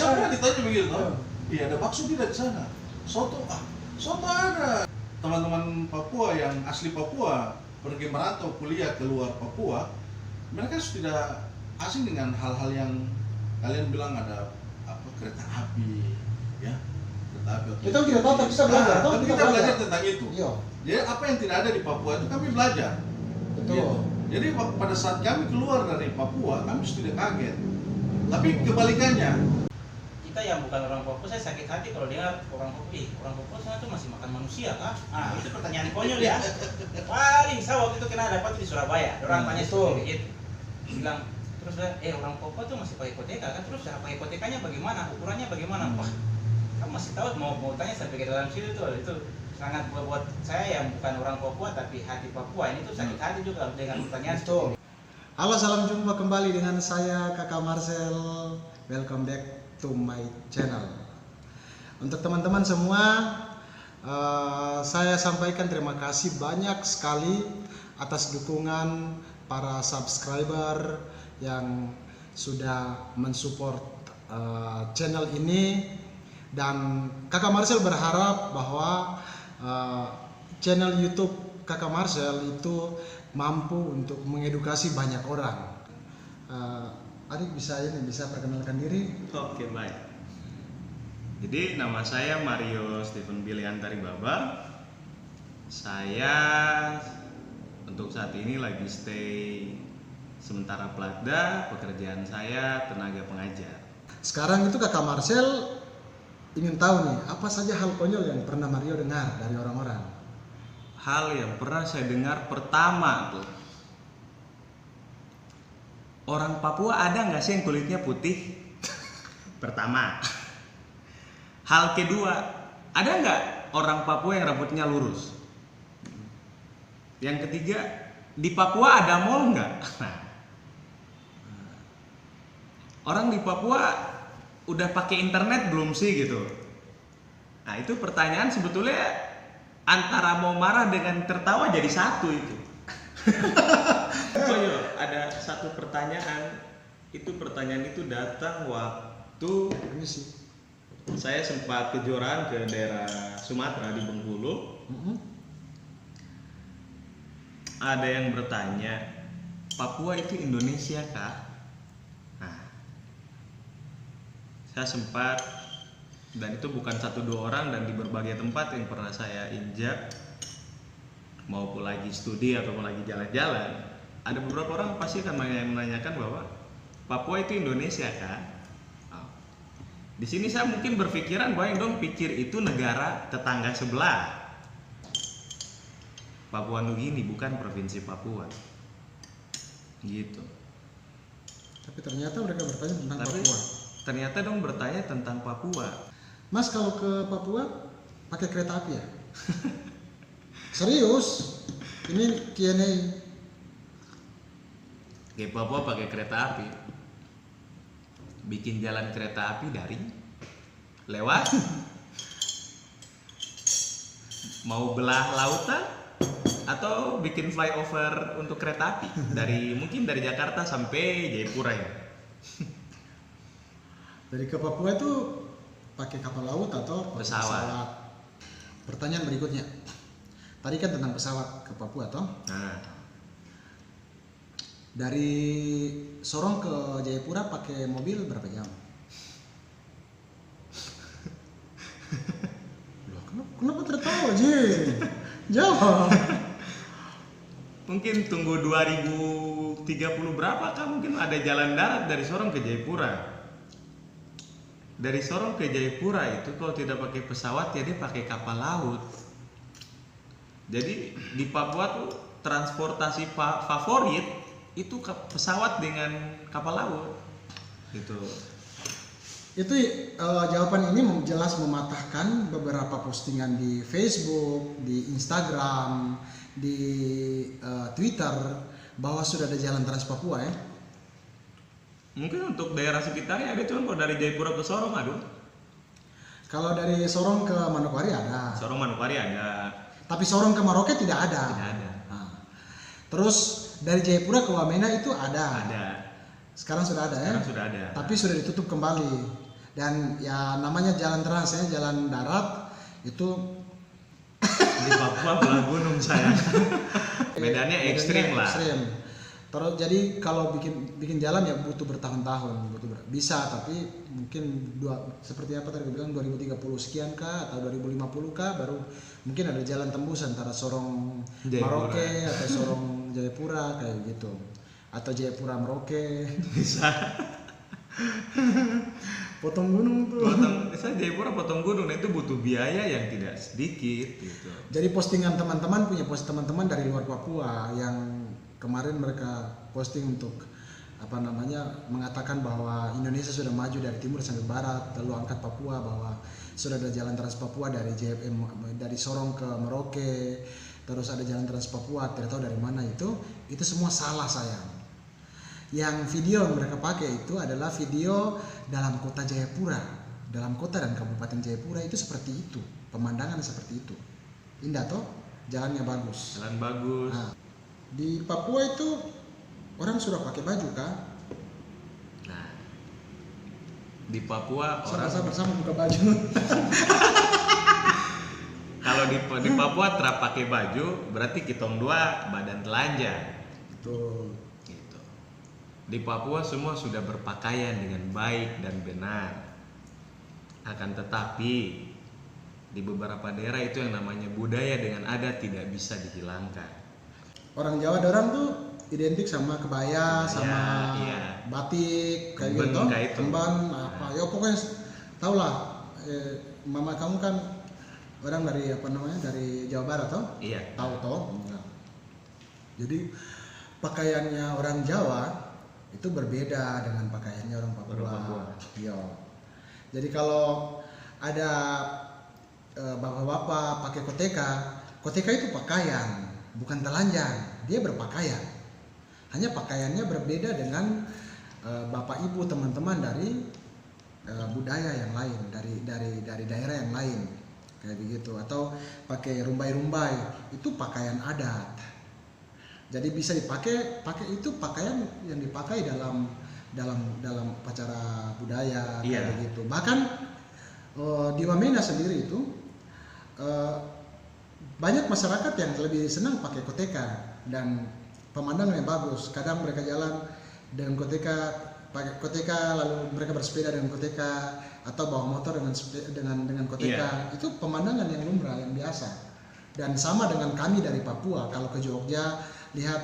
saya pernah ditanya begitu. Iya, ada bakso tidak di sana? Soto, soto ada. Teman-teman Papua yang asli Papua pergi merantau kuliah keluar Papua, mereka sudah asing dengan hal-hal yang kalian bilang ada apa kereta api, ya kereta api. Kita tidak tahu tapi kita belajar. Tapi kita belajar tentang itu. Iya. Jadi apa yang tidak ada di Papua itu kami belajar. Betul. Gitu. Jadi pada saat kami keluar dari Papua, kami sudah kaget. Tapi kebalikannya, kita yang bukan orang Papua, saya sakit hati kalau dengar orang Papua sana tuh masih makan manusia kah? Itu pertanyaan konyol ya. Paling saya waktu itu kena dapat di Surabaya. Orang tanya seperti itu. Bilang terus orang Papua tuh masih pakai koteka kan? Terus cara pakai kotekanya bagaimana? Ukurannya bagaimana? Wah, kamu masih tahu mau tanya sampai ke dalam situ tuh itu sangat buat saya yang bukan orang Papua tapi hati Papua ini tuh sakit hati juga dengan pertanyaan itu. Halo, salam jumpa kembali dengan saya Kakak Marcel. Welcome back to my channel. Untuk teman-teman semua, saya sampaikan terima kasih banyak sekali atas dukungan para subscriber yang sudah mensupport channel ini, dan Kakak Marcel berharap bahwa channel YouTube Kakak Marcel itu mampu untuk mengedukasi banyak orang. Adik bisa perkenalkan diri? Oke, baik. Jadi nama saya Mario Stephen Billy Antari Baba. Saya untuk saat ini lagi stay sementara Platda. Pekerjaan saya tenaga pengajar. Sekarang itu Kakak Marcel ingin tahu nih, apa saja hal konyol yang pernah Mario dengar dari orang-orang? Hal yang pernah saya dengar pertama tuh, orang Papua ada nggak sih yang kulitnya putih? Pertama. Hal kedua, ada nggak orang Papua yang rambutnya lurus? Yang ketiga, di Papua ada mall nggak? Nah, orang di Papua udah pakai internet belum sih gitu? Nah, itu pertanyaan sebetulnya antara mau marah dengan tertawa jadi satu itu. Ada satu pertanyaan, pertanyaan itu datang waktu saya sempat kejuaraan ke daerah Sumatera di Bengkulu. Ada yang bertanya, Papua itu Indonesia kah? Nah, saya sempat, dan itu bukan satu dua orang, dan di berbagai tempat yang pernah saya injak, maupun lagi studi ataupun lagi jalan-jalan, ada beberapa orang pasti akan menanyakan bahwa Papua itu Indonesia kan? Di sini saya mungkin berpikiran bahwa yang dong pikir itu negara tetangga sebelah, Papua Nugini, bukan provinsi Papua, gitu. Tapi ternyata mereka bertanya tentang Papua. Ternyata dong bertanya tentang Papua. Mas, kalau ke Papua pakai kereta api ya? Serius? Ini Q&A. Ke Papua pakai kereta api. Bikin jalan kereta api dari lewat mau belah lautan atau bikin flyover untuk kereta api mungkin dari Jakarta sampai Jayapura ya. Dari ke Papua itu pakai kapal laut atau pesawat? Pertanyaan berikutnya, tadi kan tentang pesawat ke Papua toh? Nah, dari Sorong ke Jayapura pakai mobil berapa jam? Loh, kenapa tertawa Ji? Jawab. mungkin tunggu 2030 berapa kan mungkin ada jalan darat dari Sorong ke Jayapura. Dari Sorong ke Jayapura itu kalau tidak pakai pesawat ya dia pakai kapal laut. Jadi di Papua tuh transportasi favorit itu pesawat dengan kapal laut gitu. Itu jawaban ini jelas mematahkan beberapa postingan di Facebook, di Instagram, di Twitter bahwa sudah ada jalan Trans Papua ya. Mungkin untuk daerah sekitarnya ada, cuma kalau dari Jayapura ke Sorong aduh. Kalau dari Sorong ke Manokwari ada. Sorong Manokwari ada. Tapi Sorong ke Merauke tidak ada. Tidak ada. Nah, terus dari Jayapura ke Wamena itu ada. Ada. Sekarang sudah ada. Sekarang sudah ada. Tapi sudah ditutup kembali. Dan ya namanya jalan trans ya, jalan darat itu Di Papua belah gunung saya. Medannya ekstrim lah. Ekstrim. Terus jadi kalau bikin jalan ya butuh bertahun-tahun, bisa tapi mungkin seperti apa tadi bilang 2030 sekian kah atau 2050 kah baru mungkin ada jalan tembus antara Sorong Jayapura. Merauke atau Sorong Jayapura kayak gitu. Atau Jayapura Merauke. Bisa. Potong gunung tuh. Saya Jayapura potong gunung, nah itu butuh biaya yang tidak sedikit gitu. Jadi postingan teman-teman teman-teman dari luar Papua yang kemarin mereka posting untuk mengatakan bahwa Indonesia sudah maju dari timur sampai barat, lalu angkat Papua bahwa sudah ada jalan Trans Papua dari JFM dari Sorong ke Merauke, terus ada jalan Trans Papua tidak tahu dari mana itu semua salah sayang. Yang video yang mereka pakai itu adalah video dalam kota Jayapura, dalam kota dan kabupaten Jayapura itu seperti itu, pemandangan seperti itu, indah toh, jalannya bagus. Jalan bagus. Nah, di Papua itu orang sudah pakai baju kah? Nah, di Papua orang Sama-sama buka baju. kalau di Papua terap pakai baju berarti kitong dua badan telanjang. Betul. Gitu. Di Papua semua sudah berpakaian dengan baik dan benar. Akan tetapi di beberapa daerah itu yang namanya budaya dengan adat tidak bisa dihilangkan. Orang Jawa dorang tuh identik sama kebaya, sama iya. batik kayak Kemben, gitu, kayak itu. kemban apa. Ya pokoknya tau lah. Mama kamu kan orang dari dari Jawa Barat toh? Iya. Tahu toh? Nah. Jadi pakaiannya orang Jawa itu berbeda dengan pakaiannya orang Papua. Orang Papua. Iya. Jadi kalau ada bapak-bapak pakai koteka itu pakaian, bukan telanjang. Dia berpakaian. Hanya pakaiannya berbeda dengan bapak ibu teman-teman dari budaya yang lain, dari daerah yang lain kayak begitu. Atau pakai rumbai-rumbai itu pakaian adat. Jadi bisa pakai itu pakaian yang dipakai dalam upacara budaya kayak begitu. Bahkan di Wamena sendiri itu banyak masyarakat yang lebih senang pakai koteka dan pemandangan yang bagus. Kadang mereka jalan dengan pakai koteka, lalu mereka bersepeda dengan koteka atau bawa motor dengan koteka. Itu pemandangan yang lumrah, yang biasa. Dan sama dengan kami dari Papua, kalau ke Jogja lihat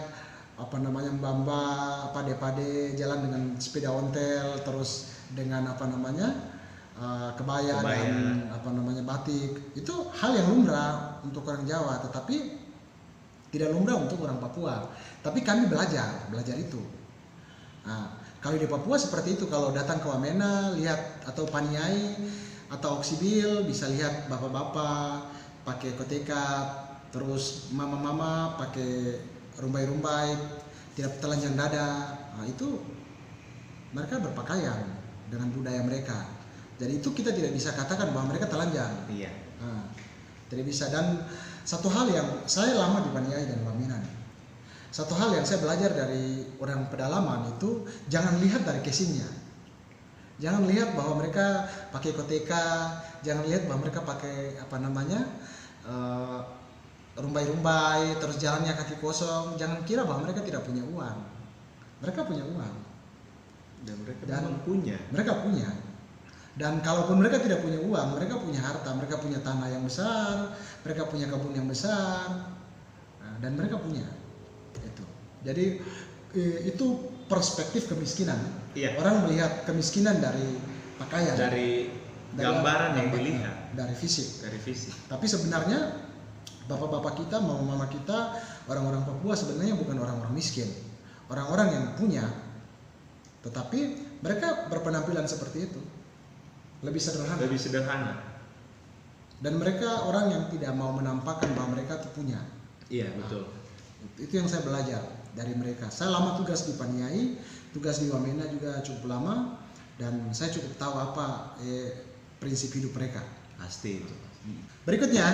mbak-mbak pade-pade jalan dengan sepeda ontel, terus dengan kebaya dan batik, itu hal yang lumrah untuk orang Jawa, tetapi tidak lumrah untuk orang Papua. Tapi kami belajar itu. Nah, kalau di Papua seperti itu, kalau datang ke Wamena lihat atau Paniai atau Oksibil bisa lihat bapak-bapak pakai koteka, terus mama-mama pakai rumbai-rumbai, tidak telanjang dada. Nah, itu mereka berpakaian dengan budaya mereka. Jadi itu kita tidak bisa katakan bahwa mereka telanjang. Iya. Nah, tidak bisa. Dan satu hal yang saya lama di Paniai dan Wamena, satu hal yang saya belajar dari orang pedalaman itu, jangan lihat dari casingnya. Jangan lihat bahwa mereka pakai koteka, jangan lihat bahwa mereka pakai rumbai-rumbai, terus jalannya kaki kosong. Jangan kira bahwa mereka tidak punya uang. Mereka punya uang. Dan mereka memang punya. Mereka punya. Dan kalaupun mereka tidak punya uang, mereka punya harta, mereka punya tanah yang besar, mereka punya kebun yang besar, dan mereka punya itu. Jadi itu perspektif kemiskinan. Iya. Orang melihat kemiskinan dari pakaian, Dari gambaran yang dilihat, dari fisik. dari fisik. Tapi sebenarnya bapak-bapak kita, mama-mama kita, orang-orang Papua sebenarnya bukan orang-orang miskin, orang-orang yang punya, tetapi mereka berpenampilan seperti itu. Lebih sederhana. Dan mereka orang yang tidak mau menampakkan bahwa mereka itu punya. Iya, betul. Itu yang saya belajar dari mereka. Saya lama tugas di Paniai, tugas di Wamena juga cukup lama, dan saya cukup tahu apa prinsip hidup mereka. Pasti itu. Berikutnya,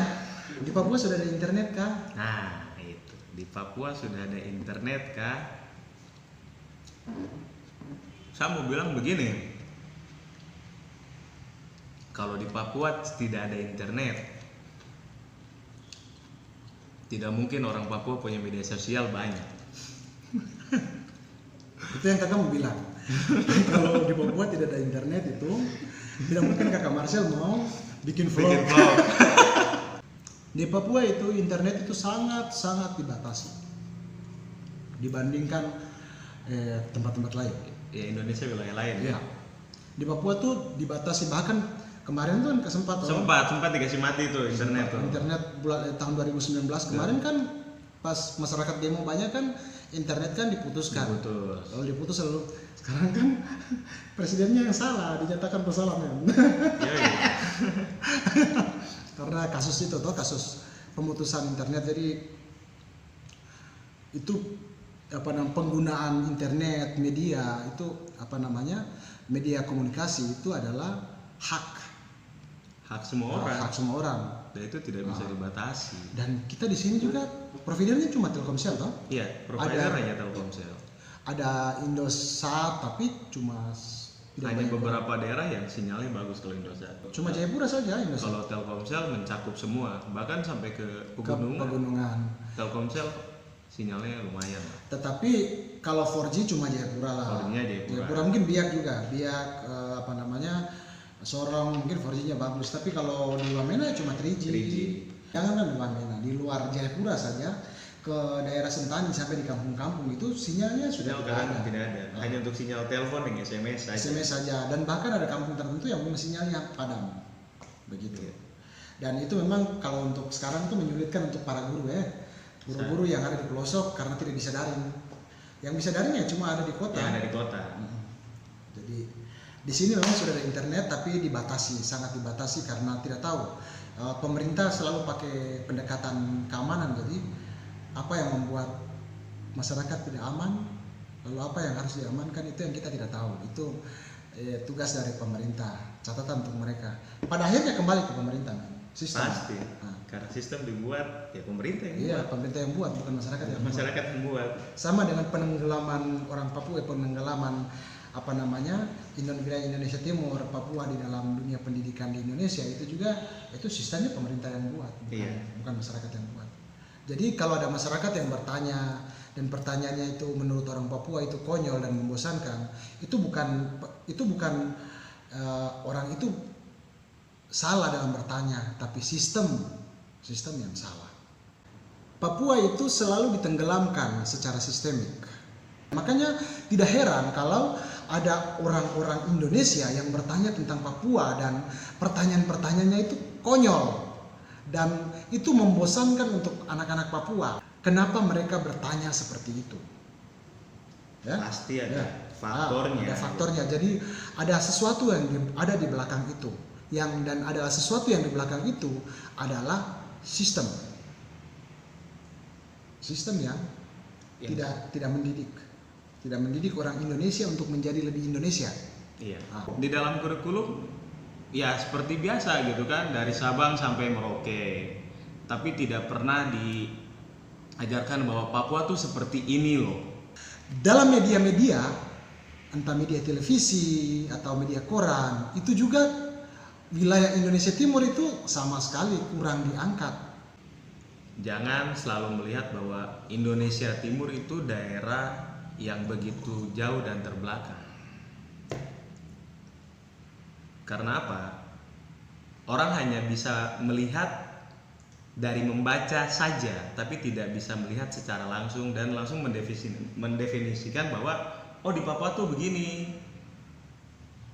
di Papua sudah ada internet kah? Nah, itu. Di Papua sudah ada internet kah? Saya mau bilang begini. kalau di Papua tidak ada internet, tidak mungkin orang Papua punya media sosial banyak. Itu yang kakak mau bilang. Kalau di Papua tidak ada internet itu tidak mungkin kakak Marcel mau bikin vlog. Di Papua itu internet itu sangat dibatasi dibandingkan tempat-tempat lain. Ya Indonesia wilayah lain. Ya. Di Papua tuh dibatasi, bahkan kemarin tuh kan sempat dikasih mati tuh internet tuh. Internet tahun 2019 kemarin kan pas masyarakat demo banyak kan internet kan diputuskan. Kalau diputus lalu sekarang kan presidennya yang salah, dinyatakan bersalah kan. Karena kasus itu toh, kasus pemutusan internet, jadi itu penggunaan internet media itu media komunikasi itu adalah hak semua orang. Dan itu tidak bisa dibatasi. Dan kita di sini juga providernya cuma Telkomsel toh? Iya, provider hanya Telkomsel. Ada Indosat tapi cuma hanya beberapa daerah yang sinyalnya bagus kalau Indosat. Cuma Jayapura saja Indosat. Kalau Telkomsel mencakup semua, bahkan sampai ke pegunungan. Telkomsel sinyalnya lumayan. Tetapi kalau 4G cuma Jayapura lah. 4G-nya Jayapura. Mungkin Biak juga. Biak Sorong mungkin 4G-nya bagus. Tapi kalau di Wamena cuma 3G. Jangan kan di Wamena, di luar Jayapura saja ke daerah Sentani sampai di kampung-kampung itu sinyalnya sudah tidak ada. Hanya untuk sinyal telepon dan SMS saja. Dan bahkan ada kampung tertentu yang punya sinyalnya padam. Begitu. Dan itu memang kalau untuk sekarang itu menyulitkan untuk para guru guru-guru yang ada di pelosok karena tidak bisa daring. Yang bisa daring ya cuma ada di kota. Yang ada di kota. Jadi di sini memang sudah ada internet tapi dibatasi, sangat dibatasi karena tidak tahu. Pemerintah selalu pakai pendekatan keamanan, jadi apa yang membuat masyarakat tidak aman, lalu apa yang harus diamankan itu yang kita tidak tahu. Itu tugas dari pemerintah, catatan untuk mereka. Pada akhirnya kembali ke pemerintah, sistem. Pasti. Karena sistem dibuat ya pemerintah yang buat. Iya, pemerintah yang buat, bukan masyarakat yang buat. Sama dengan penenggelaman orang Papua, penenggelaman wilayah Indonesia Timur, Papua di dalam dunia pendidikan di Indonesia itu juga itu sistemnya pemerintah yang buat, bukan masyarakat yang buat. Jadi kalau ada masyarakat yang bertanya dan pertanyaannya itu menurut orang Papua itu konyol dan membosankan, itu bukan orang itu salah dalam bertanya, tapi sistem yang salah. Papua itu selalu ditenggelamkan secara sistemik. Makanya tidak heran kalau ada orang-orang Indonesia yang bertanya tentang Papua dan pertanyaan-pertanyaannya itu konyol dan itu membosankan untuk anak-anak Papua. Kenapa mereka bertanya seperti itu? Ya? Pasti ada faktornya. Ada faktornya. Jadi ada sesuatu yang ada di belakang itu. Dan adalah sesuatu yang di belakang itu adalah sistem yang tidak mendidik orang Indonesia untuk menjadi lebih Indonesia. Iya. Di dalam kurikulum ya seperti biasa gitu kan, dari Sabang sampai Merauke, tapi tidak pernah diajarkan bahwa Papua tuh seperti ini loh. Dalam media-media, entah media televisi atau media koran, itu juga wilayah Indonesia Timur itu sama sekali kurang diangkat. Jangan selalu melihat bahwa Indonesia Timur itu daerah yang begitu jauh dan terbelakang. Karena apa? Orang hanya bisa melihat dari membaca saja, tapi tidak bisa melihat secara langsung dan langsung mendefinisikan bahwa di Papua tuh begini.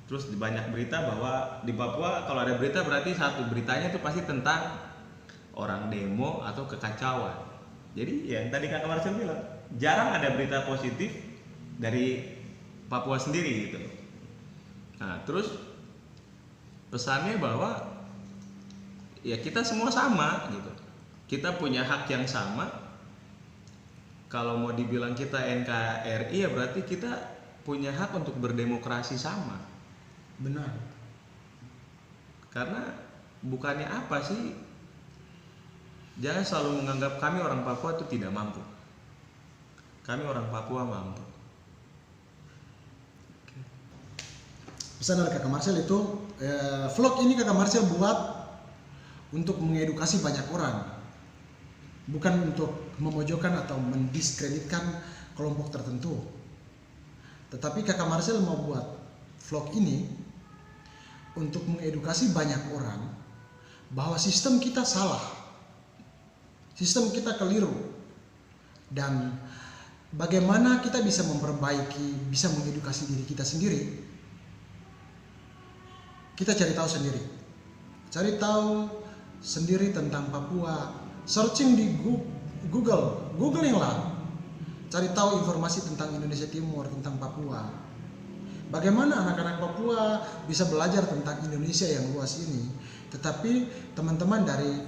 Terus banyak berita bahwa di Papua kalau ada berita berarti satu beritanya itu pasti tentang orang demo atau kekacauan. Jadi yang tadi Kakak Marcel bilang, jarang ada berita positif dari Papua sendiri gitu. Nah, terus pesannya bahwa ya kita semua sama gitu. Kita punya hak yang sama. Kalau mau dibilang kita NKRI ya berarti kita punya hak untuk berdemokrasi sama. Benar. Karena bukannya apa sih? Jangan selalu menganggap kami orang Papua itu tidak mampu. Kami orang Papua mampu. pesan dari Kakak Marcel itu vlog ini Kakak Marcel buat untuk mengedukasi banyak orang, bukan untuk memojokkan atau mendiskreditkan kelompok tertentu. Tetapi Kakak Marcel mau buat vlog ini untuk mengedukasi banyak orang bahwa sistem kita salah, sistem kita keliru, dan bagaimana kita bisa memperbaiki, bisa mengedukasi diri kita sendiri. Kita cari tahu sendiri, cari tahu sendiri tentang Papua, searching di googling lah, cari tahu informasi tentang Indonesia Timur, tentang Papua. Bagaimana anak-anak Papua bisa belajar tentang Indonesia yang luas ini, tetapi teman-teman dari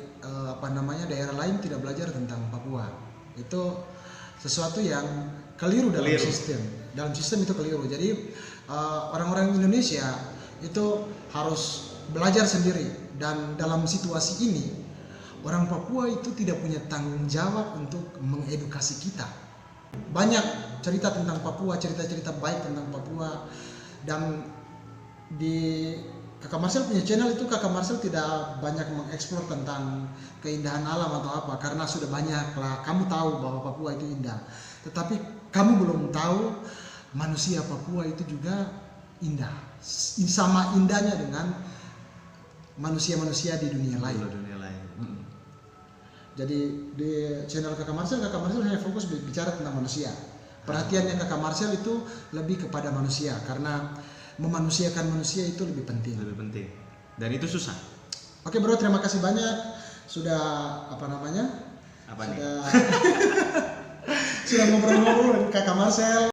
daerah lain tidak belajar tentang Papua. Itu sesuatu yang keliru dalam sistem. Dalam sistem itu keliru. Jadi orang-orang Indonesia itu harus belajar sendiri, dan dalam situasi ini orang Papua itu tidak punya tanggung jawab untuk mengedukasi kita. Banyak cerita tentang Papua, cerita-cerita baik tentang Papua, dan di Kakak Marcel punya channel itu Kakak Marcel tidak banyak mengeksplor tentang keindahan alam atau apa, karena sudah banyak lah kamu tahu bahwa Papua itu indah, tetapi kamu belum tahu manusia Papua itu juga indah, sama indahnya dengan manusia-manusia di dunia lain. Jadi di channel Kakak Marcel hanya fokus bicara tentang manusia. Perhatiannya Kakak Marcel itu lebih kepada manusia, karena memanusiakan manusia itu lebih penting. Lebih penting. Dan itu susah. Oke bro, terima kasih banyak sudah sudah ngobrol-ngobrol dengan Kakak Marcel.